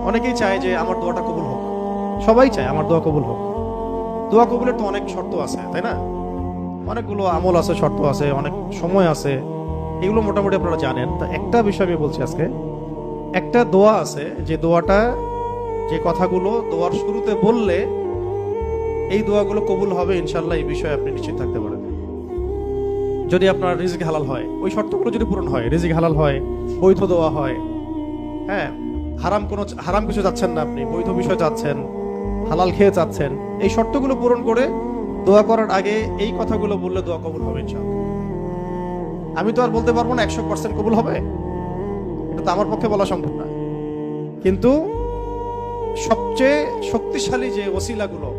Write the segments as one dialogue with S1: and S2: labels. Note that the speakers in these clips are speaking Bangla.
S1: অনেকেই চায় যে আমার দোয়াটা কবুল হোক, সবাই চায় আমার দোয়া কবুল হোক। দোয়া কবুলের তো অনেক শর্ত আছে, তাই না? অনেকগুলো আমল আছে, শর্ত আছে, অনেক সময় আছে, এগুলো মোটামুটি আপনারা জানেন। তো একটা বিষয় আমি বলছি আজকে, একটা দোয়া আছে যে দোয়াটা, যে কথাগুলো দোয়ার শুরুতে বললে এই দোয়াগুলো কবুল হবে ইনশাল্লাহ, এই বিষয়ে আপনি নিশ্চিত থাকতে পারেন। যদি আপনার রিজিক হালাল হয়, ওই শর্তগুলো যদি পূরণ হয়, রিজিক হালাল হয়, বৈধ দোয়া হয়, হ্যাঁ, হারাম কিছু চাচ্ছেন না আপনি, বৈধ বিষয় চাচ্ছেন, হালাল খেয়ে চাচ্ছেন, এই শর্তগুলো পূরণ করে দোয়া করার আগে এই কথাগুলো বললে দোয়া কবুল হবে ইনশাআল্লাহ। আমি তো আর বলতে পারবো না 100% কবুল হবে, এটা তো আমার পক্ষে বলা সম্ভব না, কিন্তু সবচেয়ে শক্তিশালী যে ওসিলাগুলো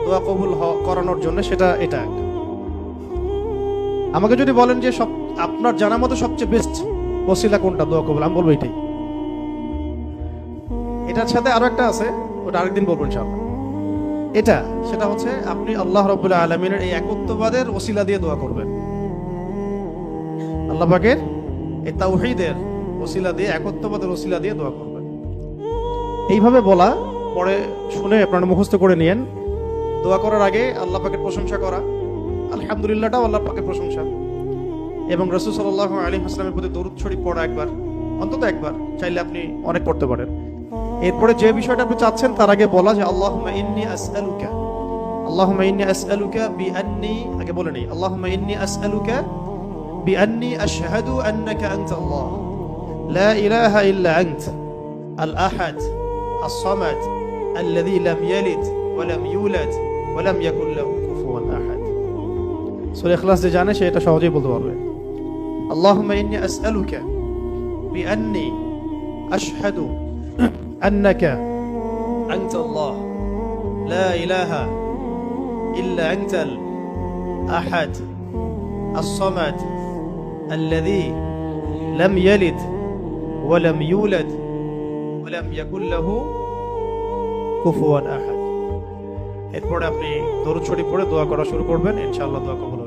S1: দোয়া কবুল করানোর জন্য, সেটা এটা একটা। আমাকে যদি বলেন যে সব আপনার জানা মতো সবচেয়ে বেস্ট ওসিলা কোনটা দোয়া কবুল, আমি বলবো এটাই। এটার সাথে আরো একটা আছে, ওটা আরেকদিন বলবো ইনশাআল্লাহ। এটা সেটা হচ্ছে আপনি আল্লাহ রাব্বুল আলামিনের এই একত্ববাদের ওসিলা দিয়ে দোয়া করবেন। আল্লাহ পাকের এই তাওহীদের ওসিলা দিয়ে, একত্ববাদের ওসিলা দিয়ে দোয়া করবেন। এইভাবে বলা, পরে শুনে আপনারা মুখস্থ করে নিয়েন। দোয়া করার আগে আল্লাহ পাকের প্রশংসা করা, আলহামদুলিল্লাহটাও আল্লাহ পাকের প্রশংসা, এবং রাসূল সাল্লাল্লাহু আলাইহি ওয়াসাল্লামের প্রতি দরুদ শরীফ পড়া একবার, অন্তত একবার, চাইলে আপনি অনেক পড়তে পারেন। এরপরে যে বিষয়টা আপনি চাচ্ছেন তার আগে বলা যে আল্লাহুম্মা ইন্নী আসআলুকা, আল্লাহুম্মা ইন্নী আসআলুকা বিআন্নী, আগে বলে নেই, আল্লাহুম্মা ইন্নী আসআলুকা বিআন্নী আশহাদু আন্নাকা আনতাল্লাহ লা ইলাহা ইল্লা আনত আল আহাদ as-সামাদ alladhi lam yalid wa lam yulad wa lam yakul lahu kufuwan ahad। সূরা ইখলাস যে জানে সে এটা সহজেই বলতে পারবে। আল্লাহুম্মা ইন্নী আসআলুকা বিআন্নী আশহাদু أنك أنت الله لا إله إلا أنت الأحد الصمد الذي لم يلد ولم يولد ولم يكن له كفوا أحد। এরপরে আপনি দরুদ শরীফ পড়ে দোয়া করা শুরু করবেন, ইনশাআল্লাহ দোয়া কবুল হবে।